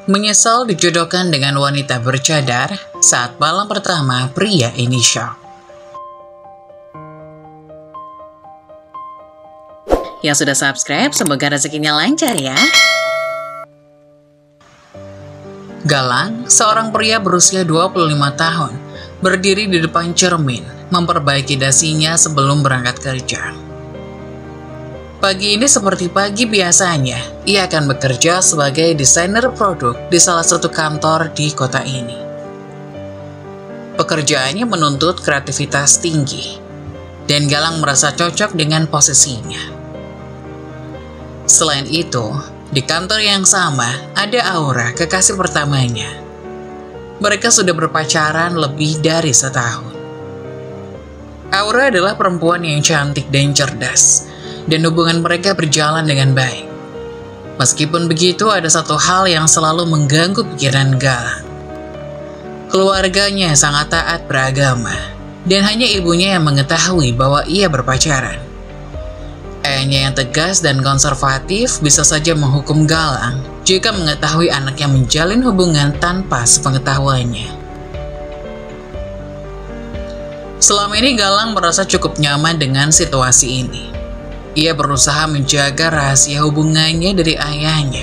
Menyesal dijodohkan dengan wanita bercadar saat malam pertama pria ini shock. Yang sudah subscribe, semoga rezekinya lancar ya. Galang, seorang pria berusia 25 tahun, berdiri di depan cermin, memperbaiki dasinya sebelum berangkat kerja. Pagi ini seperti pagi biasanya, ia akan bekerja sebagai desainer produk di salah satu kantor di kota ini. Pekerjaannya menuntut kreativitas tinggi, dan Galang merasa cocok dengan posisinya. Selain itu, di kantor yang sama ada Aura, kekasih pertamanya. Mereka sudah berpacaran lebih dari setahun. Aura adalah perempuan yang cantik dan cerdas, dan hubungan mereka berjalan dengan baik. Meskipun begitu, ada satu hal yang selalu mengganggu pikiran Galang. Keluarganya sangat taat beragama, dan hanya ibunya yang mengetahui bahwa ia berpacaran. Ayahnya yang tegas dan konservatif bisa saja menghukum Galang jika mengetahui anaknya menjalin hubungan tanpa sepengetahuannya. Selama ini Galang merasa cukup nyaman dengan situasi ini. Ia berusaha menjaga rahasia hubungannya dari ayahnya,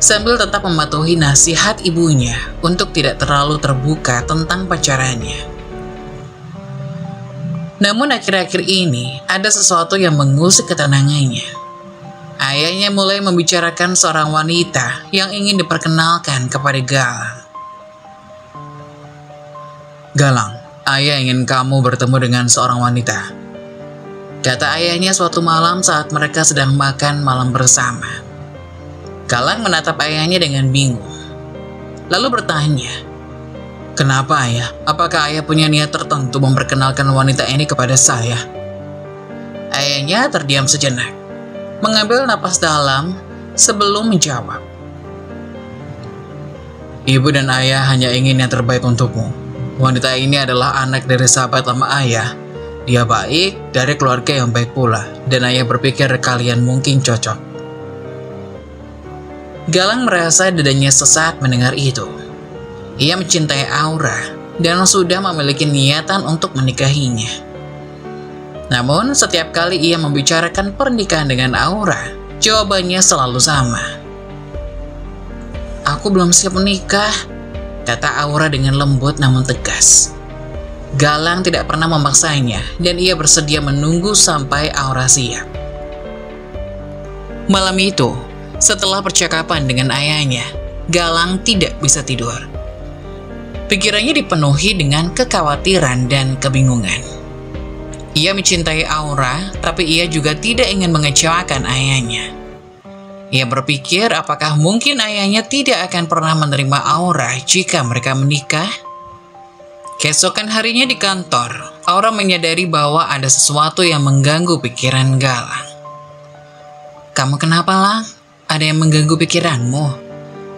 sambil tetap mematuhi nasihat ibunya untuk tidak terlalu terbuka tentang pacarannya. Namun akhir-akhir ini, ada sesuatu yang mengusik ketenangannya. Ayahnya mulai membicarakan seorang wanita yang ingin diperkenalkan kepada Galang. "Galang, ayah ingin kamu bertemu dengan seorang wanita," kata ayahnya suatu malam saat mereka sedang makan malam bersama. Galang menatap ayahnya dengan bingung, lalu bertanya, "Kenapa ayah? Apakah ayah punya niat tertentu memperkenalkan wanita ini kepada saya?" Ayahnya terdiam sejenak, mengambil napas dalam sebelum menjawab. "Ibu dan ayah hanya ingin yang terbaik untukmu. Wanita ini adalah anak dari sahabat lama ayah. Dia baik, dari keluarga yang baik pula, dan ayah berpikir kalian mungkin cocok." Galang merasa dadanya sesak mendengar itu. Ia mencintai Aura, dan sudah memiliki niatan untuk menikahinya. Namun, setiap kali ia membicarakan pernikahan dengan Aura, jawabannya selalu sama. "Aku belum siap menikah," kata Aura dengan lembut namun tegas. Galang tidak pernah memaksanya, dan ia bersedia menunggu sampai Aura siap. Malam itu, setelah percakapan dengan ayahnya, Galang tidak bisa tidur. Pikirannya dipenuhi dengan kekhawatiran dan kebingungan. Ia mencintai Aura, tapi ia juga tidak ingin mengecewakan ayahnya. Ia berpikir apakah mungkin ayahnya tidak akan pernah menerima Aura jika mereka menikah? Keesokan harinya di kantor, Aura menyadari bahwa ada sesuatu yang mengganggu pikiran Galang. "Kamu kenapa, Lang? Ada yang mengganggu pikiranmu?"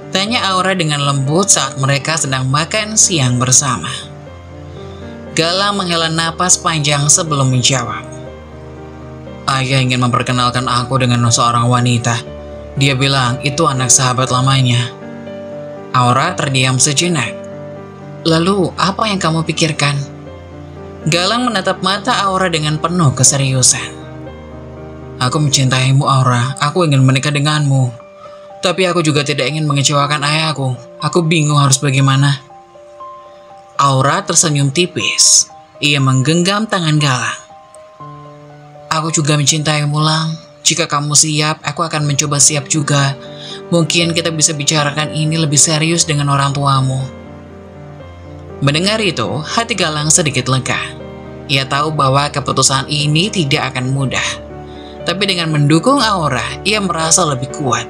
tanya Aura dengan lembut saat mereka sedang makan siang bersama. Galang menghela napas panjang sebelum menjawab. "Ayah ingin memperkenalkan aku dengan seorang wanita. Dia bilang itu anak sahabat lamanya." Aura terdiam sejenak. "Lalu, apa yang kamu pikirkan?" Galang menatap mata Aura dengan penuh keseriusan. "Aku mencintaimu, Aura. Aku ingin menikah denganmu. Tapi aku juga tidak ingin mengecewakan ayahku. Aku bingung harus bagaimana." Aura tersenyum tipis. Ia menggenggam tangan Galang. "Aku juga mencintaimu, Lang. Jika kamu siap, aku akan mencoba siap juga. Mungkin kita bisa bicarakan ini lebih serius dengan orang tuamu." Mendengar itu, hati Galang sedikit lega. Ia tahu bahwa keputusan ini tidak akan mudah. Tapi dengan mendukung Aura, ia merasa lebih kuat.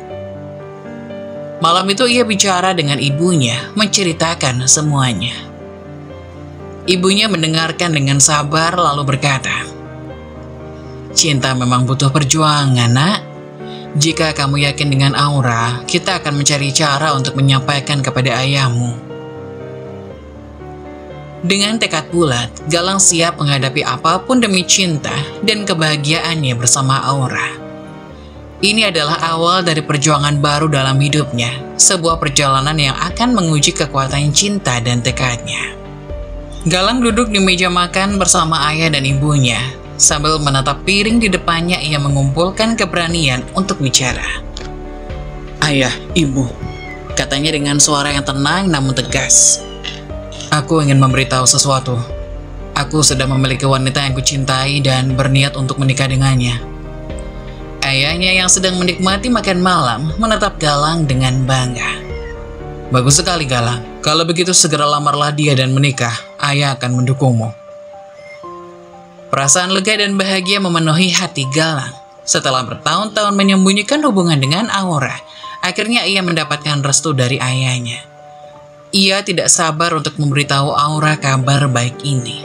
Malam itu ia bicara dengan ibunya, menceritakan semuanya. Ibunya mendengarkan dengan sabar lalu berkata, "Cinta memang butuh perjuangan, Nak. Jika kamu yakin dengan Aura, kita akan mencari cara untuk menyampaikan kepada ayahmu." Dengan tekad bulat, Galang siap menghadapi apapun demi cinta dan kebahagiaannya bersama Aura. Ini adalah awal dari perjuangan baru dalam hidupnya, sebuah perjalanan yang akan menguji kekuatan cinta dan tekadnya. Galang duduk di meja makan bersama ayah dan ibunya. Sambil menatap piring di depannya, ia mengumpulkan keberanian untuk bicara. "Ayah, ibu," katanya dengan suara yang tenang namun tegas. "Aku ingin memberitahu sesuatu. Aku sudah memiliki wanita yang kucintai dan berniat untuk menikah dengannya." Ayahnya yang sedang menikmati makan malam menatap Galang dengan bangga. "Bagus sekali, Galang. Kalau begitu segera lamarlah dia dan menikah. Ayah akan mendukungmu." Perasaan lega dan bahagia memenuhi hati Galang. Setelah bertahun-tahun menyembunyikan hubungan dengan Aura, akhirnya ia mendapatkan restu dari ayahnya. Ia tidak sabar untuk memberitahu Aura kabar baik ini.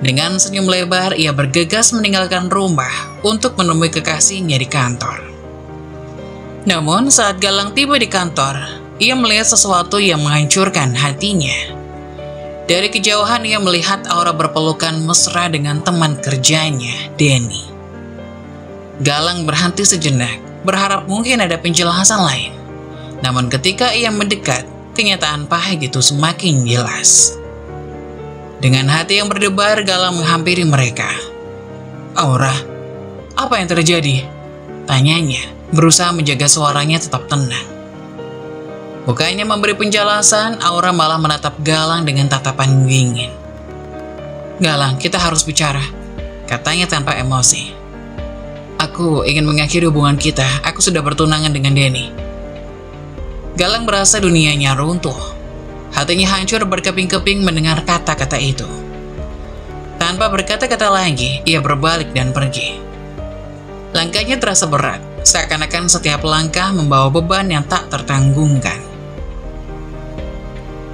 Dengan senyum lebar, ia bergegas meninggalkan rumah untuk menemui kekasihnya di kantor. Namun, saat Galang tiba di kantor, ia melihat sesuatu yang menghancurkan hatinya. Dari kejauhan, ia melihat Aura berpelukan mesra dengan teman kerjanya, Denny. Galang berhenti sejenak, berharap mungkin ada penjelasan lain. Namun ketika ia mendekat, kenyataan pahit itu semakin jelas. Dengan hati yang berdebar, Galang menghampiri mereka. "Aura, apa yang terjadi?" tanyanya, berusaha menjaga suaranya tetap tenang. Bukannya memberi penjelasan, Aura malah menatap Galang dengan tatapan dingin. "Galang, kita harus bicara," katanya tanpa emosi. "Aku ingin mengakhiri hubungan kita. Aku sudah bertunangan dengan Denny." Galang merasa dunianya runtuh. Hatinya hancur berkeping-keping mendengar kata-kata itu. Tanpa berkata-kata lagi, ia berbalik dan pergi. Langkahnya terasa berat, seakan-akan setiap langkah membawa beban yang tak tertanggungkan.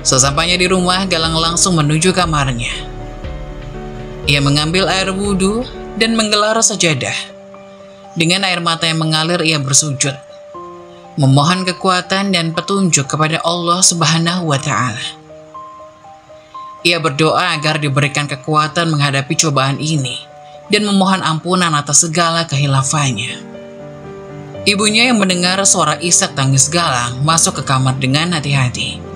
Sesampainya di rumah, Galang langsung menuju kamarnya. Ia mengambil air wudhu dan menggelar sajadah. Dengan air mata yang mengalir, ia bersujud, memohon kekuatan dan petunjuk kepada Allah Subhanahu wa Ta'ala. Ia berdoa agar diberikan kekuatan menghadapi cobaan ini dan memohon ampunan atas segala kehilafannya. Ibunya yang mendengar suara isak tangis Galang masuk ke kamar dengan hati-hati.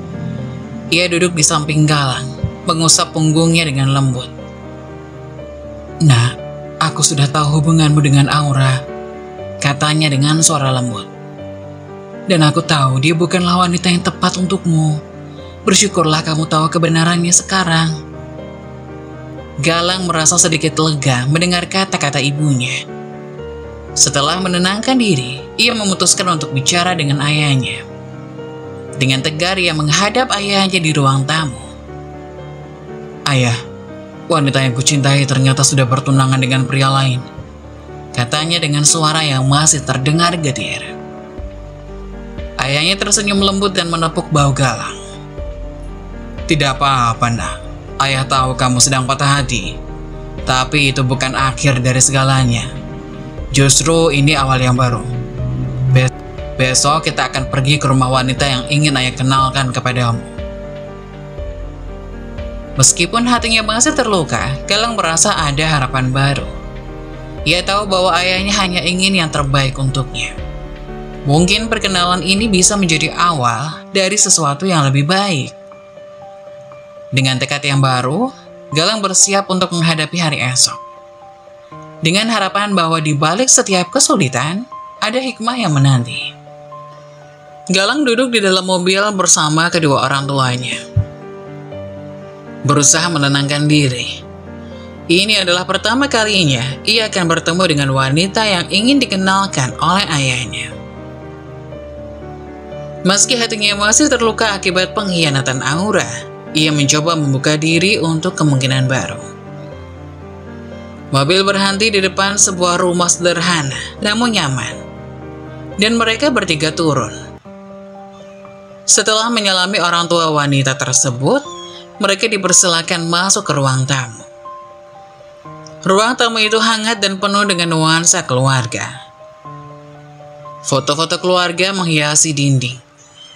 Ia duduk di samping Galang, mengusap punggungnya dengan lembut. "Nak, aku sudah tahu hubunganmu dengan Aura," katanya dengan suara lembut. "Dan aku tahu dia bukanlah wanita yang tepat untukmu. Bersyukurlah kamu tahu kebenarannya sekarang." Galang merasa sedikit lega mendengar kata-kata ibunya. Setelah menenangkan diri, ia memutuskan untuk bicara dengan ayahnya. Dengan tegar ia menghadap ayahnya di ruang tamu. "Ayah, wanita yang kucintai ternyata sudah bertunangan dengan pria lain," katanya dengan suara yang masih terdengar getir. Ayahnya tersenyum lembut dan menepuk bahu Galang. "Tidak apa-apa, Nak. Ayah tahu kamu sedang patah hati. Tapi itu bukan akhir dari segalanya. Justru ini awal yang baru. Besok kita akan pergi ke rumah wanita yang ingin ayah kenalkan kepadamu." Meskipun hatinya masih terluka, Galang merasa ada harapan baru. Ia tahu bahwa ayahnya hanya ingin yang terbaik untuknya. Mungkin perkenalan ini bisa menjadi awal dari sesuatu yang lebih baik. Dengan tekad yang baru, Galang bersiap untuk menghadapi hari esok. Dengan harapan bahwa di balik setiap kesulitan, ada hikmah yang menanti. Galang duduk di dalam mobil bersama kedua orang tuanya. Berusaha menenangkan diri. Ini adalah pertama kalinya ia akan bertemu dengan wanita yang ingin dikenalkan oleh ayahnya. Meski hatinya masih terluka akibat pengkhianatan Aura, ia mencoba membuka diri untuk kemungkinan baru. Mobil berhenti di depan sebuah rumah sederhana, namun nyaman. Dan mereka bertiga turun. Setelah menyelami orang tua wanita tersebut, mereka dipersilakan masuk ke ruang tamu. Ruang tamu itu hangat dan penuh dengan nuansa keluarga. Foto-foto keluarga menghiasi dinding.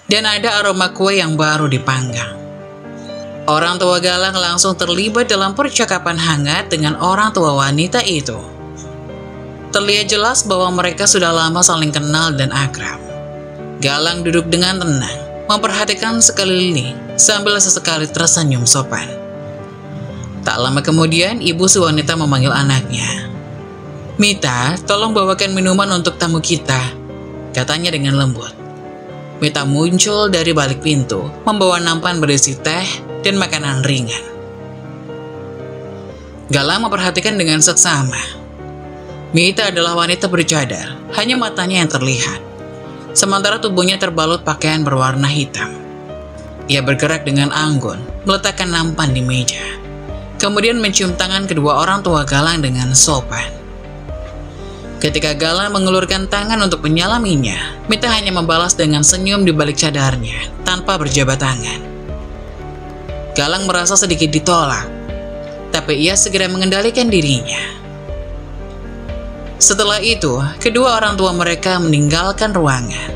Dan ada aroma kue yang baru dipanggang. Orang tua Galang langsung terlibat dalam percakapan hangat dengan orang tua wanita itu. Terlihat jelas bahwa mereka sudah lama saling kenal dan akrab. Galang duduk dengan tenang, memperhatikan sekeliling sambil sesekali tersenyum sopan. Tak lama kemudian, ibu si wanita memanggil anaknya. "Mita, tolong bawakan minuman untuk tamu kita," katanya dengan lembut. Mita muncul dari balik pintu, membawa nampan berisi teh dan makanan ringan. Galang memperhatikan dengan seksama. Mita adalah wanita bercadar, hanya matanya yang terlihat. Sementara tubuhnya terbalut pakaian berwarna hitam. Ia bergerak dengan anggun, meletakkan nampan di meja. Kemudian mencium tangan kedua orang tua Galang dengan sopan. Ketika Galang mengulurkan tangan untuk menyalaminya, Mita hanya membalas dengan senyum di balik cadarnya, tanpa berjabat tangan. Galang merasa sedikit ditolak, tapi ia segera mengendalikan dirinya. Setelah itu, kedua orang tua mereka meninggalkan ruangan,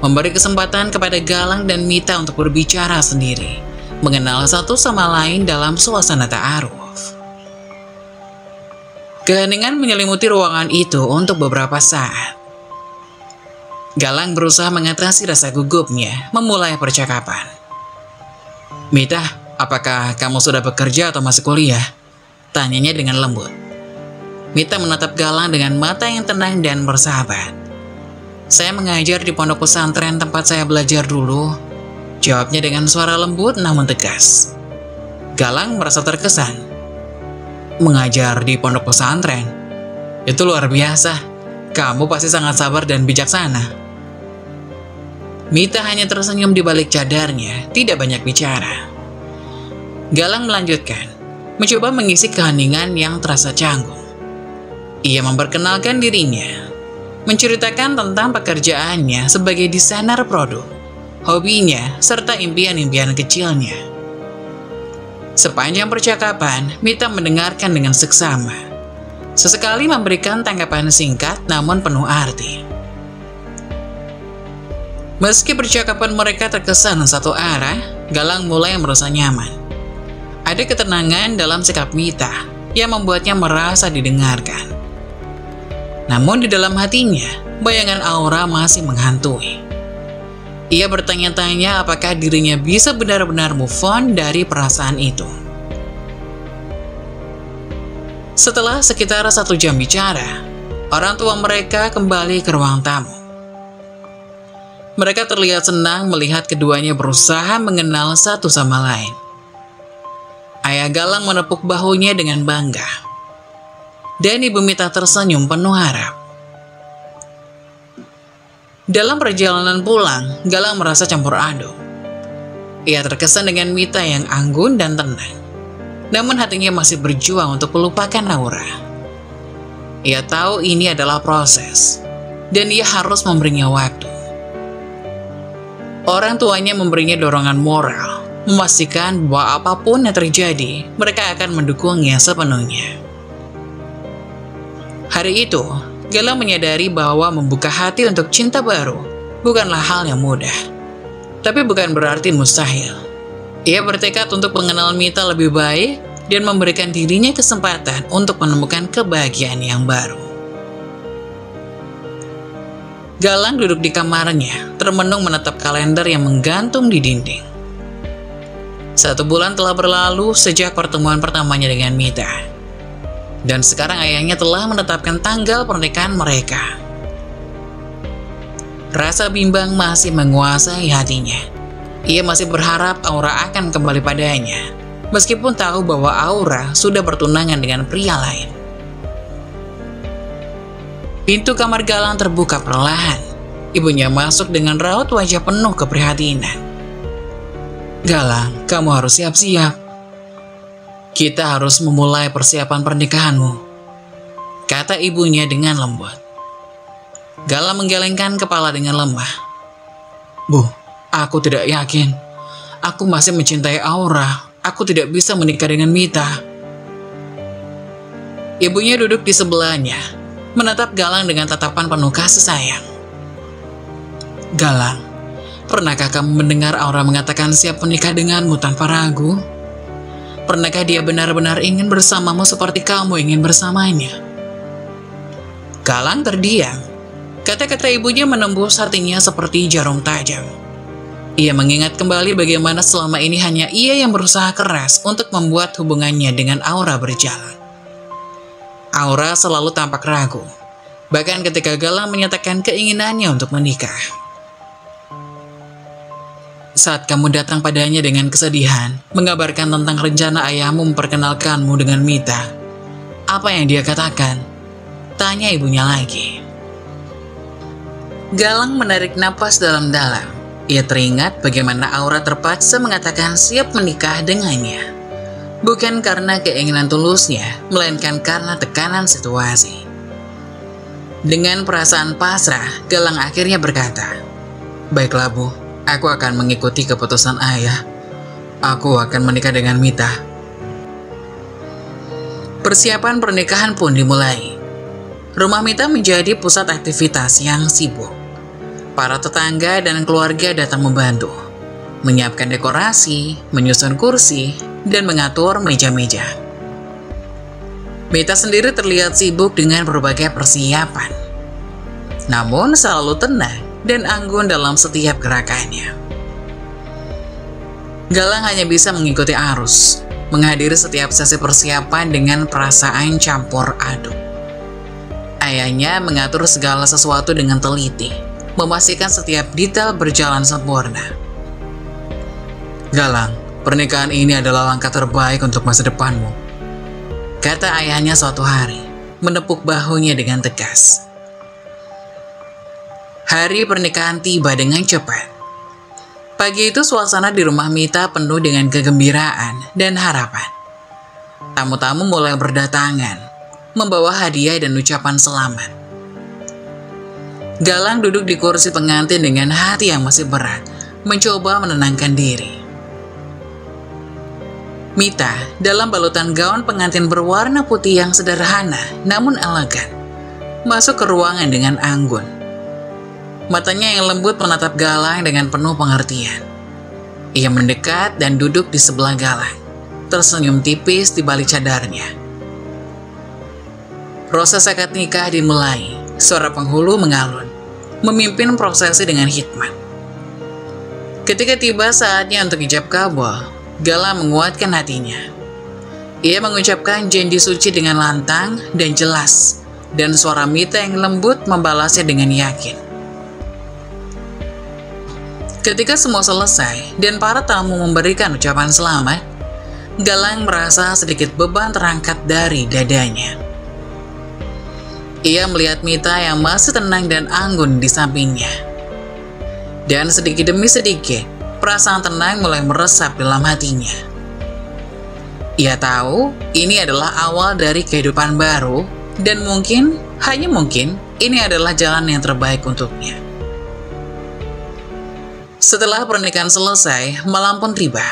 memberi kesempatan kepada Galang dan Mita untuk berbicara sendiri, mengenal satu sama lain dalam suasana ta'aruf. Keheningan menyelimuti ruangan itu untuk beberapa saat. Galang berusaha mengatasi rasa gugupnya, memulai percakapan. "Mita, apakah kamu sudah bekerja atau masih kuliah?" tanyanya dengan lembut. Mita menatap Galang dengan mata yang tenang dan bersahabat. "Saya mengajar di pondok pesantren tempat saya belajar dulu," jawabnya dengan suara lembut namun tegas. Galang merasa terkesan. "Mengajar di pondok pesantren? Itu luar biasa. Kamu pasti sangat sabar dan bijaksana." Mita hanya tersenyum di balik cadarnya, tidak banyak bicara. Galang melanjutkan, mencoba mengisi keheningan yang terasa canggung. Ia memperkenalkan dirinya, menceritakan tentang pekerjaannya sebagai desainer produk, hobinya, serta impian-impian kecilnya. Sepanjang percakapan, Mita mendengarkan dengan seksama. Sesekali memberikan tanggapan singkat namun penuh arti. Meski percakapan mereka terkesan satu arah, Galang mulai merasa nyaman. Ada ketenangan dalam sikap Mita yang membuatnya merasa didengarkan. Namun di dalam hatinya, bayangan aura masih menghantui. Ia bertanya-tanya apakah dirinya bisa benar-benar move on dari perasaan itu. Setelah sekitar 1 jam bicara, orang tua mereka kembali ke ruang tamu. Mereka terlihat senang melihat keduanya berusaha mengenal satu sama lain. Ayah Galang menepuk bahunya dengan bangga. Dan Ibu Mita tersenyum penuh harap. Dalam perjalanan pulang, Galang merasa campur aduk. Ia terkesan dengan Mita yang anggun dan tenang. Namun hatinya masih berjuang untuk melupakan Aura. Ia tahu ini adalah proses, dan ia harus memberinya waktu. Orang tuanya memberinya dorongan moral, memastikan bahwa apapun yang terjadi, mereka akan mendukungnya sepenuhnya. Hari itu, Galang menyadari bahwa membuka hati untuk cinta baru bukanlah hal yang mudah. Tapi bukan berarti mustahil. Ia bertekad untuk mengenal Mita lebih baik dan memberikan dirinya kesempatan untuk menemukan kebahagiaan yang baru. Galang duduk di kamarnya, termenung menatap kalender yang menggantung di dinding. 1 bulan telah berlalu sejak pertemuan pertamanya dengan Mita. Dan sekarang ayahnya telah menetapkan tanggal pernikahan mereka. Rasa bimbang masih menguasai hatinya. Ia masih berharap Aura akan kembali padanya, meskipun tahu bahwa Aura sudah bertunangan dengan pria lain. Pintu kamar Galang terbuka perlahan. Ibunya masuk dengan raut wajah penuh keprihatinan. "Galang, kamu harus siap-siap. Kita harus memulai persiapan pernikahanmu," kata ibunya dengan lembut. Galang menggelengkan kepala dengan lemah. "Bu, aku tidak yakin. Aku masih mencintai Aura. Aku tidak bisa menikah dengan Mita." Ibunya duduk di sebelahnya, menatap Galang dengan tatapan penuh kasih sayang. "Galang, pernahkah kamu mendengar Aura mengatakan siap menikah denganmu tanpa ragu? Pernahkah dia benar-benar ingin bersamamu seperti kamu ingin bersamanya?" Galang terdiam. Kata-kata ibunya menembus hatinya seperti jarum tajam. Ia mengingat kembali bagaimana selama ini hanya ia yang berusaha keras untuk membuat hubungannya dengan Aura berjalan. Aura selalu tampak ragu, bahkan ketika Galang menyatakan keinginannya untuk menikah. Saat kamu datang padanya dengan kesedihan, mengabarkan tentang rencana ayahmu memperkenalkanmu dengan Mita, apa yang dia katakan? Tanya ibunya lagi. Galang menarik napas dalam-dalam. Ia teringat bagaimana Aura terpaksa mengatakan siap menikah dengannya. Bukan karena keinginan tulusnya, melainkan karena tekanan situasi. Dengan perasaan pasrah, Galang akhirnya berkata, "Baiklah Bu, aku akan mengikuti keputusan ayah. Aku akan menikah dengan Mita." Persiapan pernikahan pun dimulai. Rumah Mita menjadi pusat aktivitas yang sibuk. Para tetangga dan keluarga datang membantu, menyiapkan dekorasi, menyusun kursi, dan mengatur meja-meja. Mita sendiri terlihat sibuk dengan berbagai persiapan, namun selalu tenang dan anggun dalam setiap gerakannya. Galang hanya bisa mengikuti arus, menghadiri setiap sesi persiapan dengan perasaan campur aduk. Ayahnya mengatur segala sesuatu dengan teliti, memastikan setiap detail berjalan sempurna. "Galang, pernikahan ini adalah langkah terbaik untuk masa depanmu," kata ayahnya suatu hari, menepuk bahunya dengan tegas. Hari pernikahan tiba dengan cepat. Pagi itu suasana di rumah Mita penuh dengan kegembiraan dan harapan. Tamu-tamu mulai berdatangan, membawa hadiah dan ucapan selamat. Galang duduk di kursi pengantin dengan hati yang masih berat, mencoba menenangkan diri. Mita, dalam balutan gaun pengantin berwarna putih yang sederhana namun elegan, masuk ke ruangan dengan anggun. Matanya yang lembut menatap Galang dengan penuh pengertian. Ia mendekat dan duduk di sebelah Galang, tersenyum tipis di balik cadarnya. Proses akad nikah dimulai. Suara penghulu mengalun, memimpin prosesi dengan hikmat. Ketika tiba saatnya untuk ijab kabul, Galang menguatkan hatinya. Ia mengucapkan janji suci dengan lantang dan jelas, dan suara Mita yang lembut membalasnya dengan yakin. Ketika semua selesai dan para tamu memberikan ucapan selamat, Galang merasa sedikit beban terangkat dari dadanya. Ia melihat Mita yang masih tenang dan anggun di sampingnya. Dan sedikit demi sedikit, perasaan tenang mulai meresap dalam hatinya. Ia tahu ini adalah awal dari kehidupan baru, dan mungkin, hanya mungkin, ini adalah jalan yang terbaik untuknya. Setelah pernikahan selesai, malam pun tiba.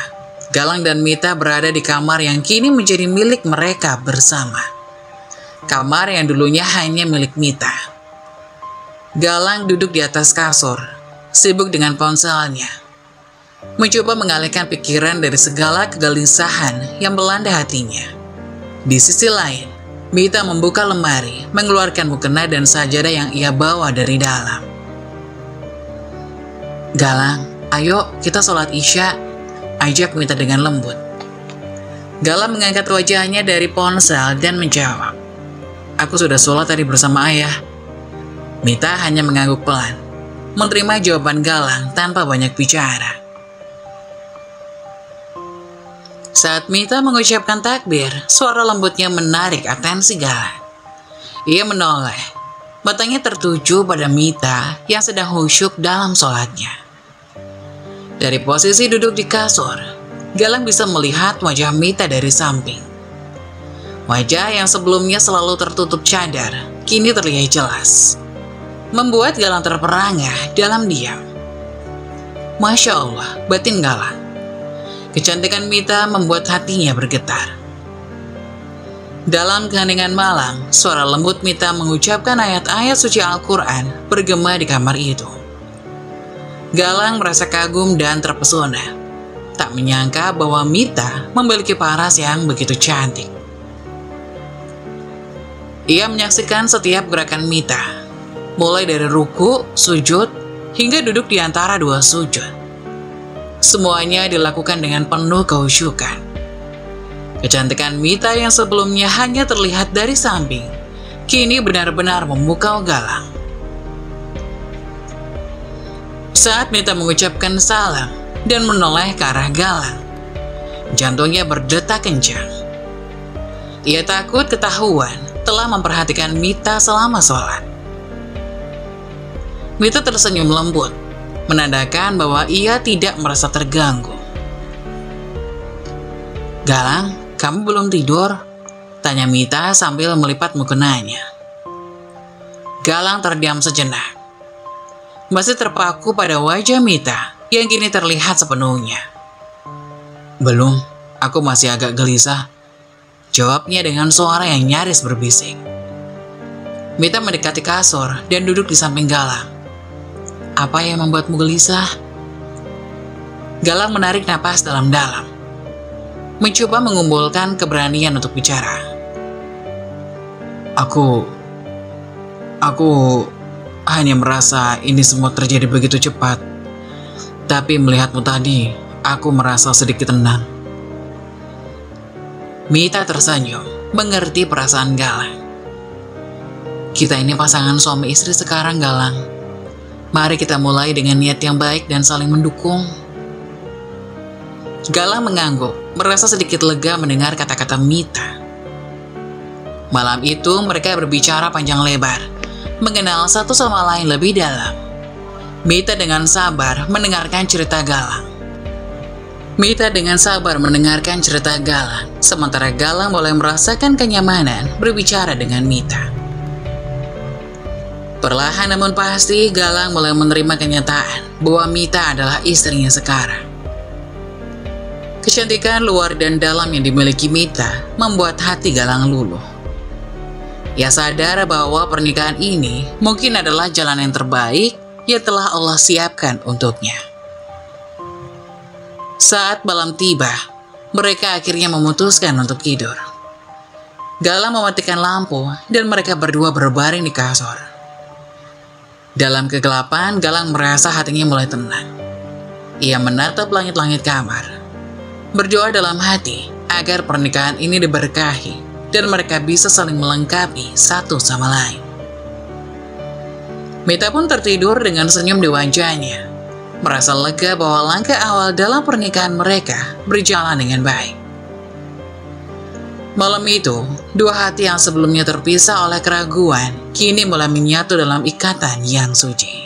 Galang dan Mita berada di kamar yang kini menjadi milik mereka bersama. Kamar yang dulunya hanya milik Mita. Galang duduk di atas kasur, sibuk dengan ponselnya, mencoba mengalihkan pikiran dari segala kegelisahan yang melanda hatinya. Di sisi lain, Mita membuka lemari, mengeluarkan mukena dan sajadah yang ia bawa dari dalam. "Galang, ayo kita sholat Isya," ajak Mita dengan lembut. Galang mengangkat wajahnya dari ponsel dan menjawab, "Aku sudah sholat tadi bersama ayah." Mita hanya mengangguk pelan, menerima jawaban Galang tanpa banyak bicara. Saat Mita mengucapkan takbir, suara lembutnya menarik atensi Galang. Ia menoleh, matanya tertuju pada Mita yang sedang khusyuk dalam sholatnya. Dari posisi duduk di kasur, Galang bisa melihat wajah Mita dari samping. Wajah yang sebelumnya selalu tertutup cadar, kini terlihat jelas, membuat Galang terperangah dalam diam. Masya Allah, batin Galang. Kecantikan Mita membuat hatinya bergetar. Dalam keheningan malam, suara lembut Mita mengucapkan ayat-ayat suci Al-Quran bergema di kamar itu. Galang merasa kagum dan terpesona. Tak menyangka bahwa Mita memiliki paras yang begitu cantik. Ia menyaksikan setiap gerakan Mita, mulai dari ruku, sujud, hingga duduk di antara dua sujud. Semuanya dilakukan dengan penuh kehusyukan. Kecantikan Mita yang sebelumnya hanya terlihat dari samping, kini benar-benar memukau Galang. Saat Mita mengucapkan salam dan menoleh ke arah Galang, jantungnya berdetak kencang. Ia takut ketahuan telah memperhatikan Mita selama sholat. Mita tersenyum lembut, menandakan bahwa ia tidak merasa terganggu. "Galang, kamu belum tidur?" tanya Mita sambil melipat mukenanya. Galang terdiam sejenak, masih terpaku pada wajah Mita yang kini terlihat sepenuhnya. "Belum, aku masih agak gelisah," jawabnya dengan suara yang nyaris berbisik. Mita mendekati kasur dan duduk di samping Galang. "Apa yang membuatmu gelisah?" Galang menarik napas dalam-dalam, mencoba mengumpulkan keberanian untuk bicara. Aku hanya merasa ini semua terjadi begitu cepat. Tapi melihatmu tadi, aku merasa sedikit tenang." Mita tersenyum, mengerti perasaan Galang. "Kita ini pasangan suami istri sekarang, Galang. Mari kita mulai dengan niat yang baik dan saling mendukung." Galang mengangguk, merasa sedikit lega mendengar kata-kata Mita. Malam itu mereka berbicara panjang lebar, mengenal satu sama lain lebih dalam. Mita dengan sabar mendengarkan cerita Galang. Sementara Galang mulai merasakan kenyamanan berbicara dengan Mita. Perlahan namun pasti, Galang mulai menerima kenyataan bahwa Mita adalah istrinya sekarang. Kecantikan luar dan dalam yang dimiliki Mita membuat hati Galang luluh. Ia sadar bahwa pernikahan ini mungkin adalah jalan yang terbaik yang telah Allah siapkan untuknya. Saat malam tiba, mereka akhirnya memutuskan untuk tidur. Galang mematikan lampu dan mereka berdua berbaring di kasur. Dalam kegelapan, Galang merasa hatinya mulai tenang. Ia menatap langit-langit kamar, berdoa dalam hati agar pernikahan ini diberkahi dan mereka bisa saling melengkapi satu sama lain. Mita pun tertidur dengan senyum di wajahnya, merasa lega bahwa langkah awal dalam pernikahan mereka berjalan dengan baik. Malam itu, dua hati yang sebelumnya terpisah oleh keraguan, kini mulai menyatu dalam ikatan yang suci.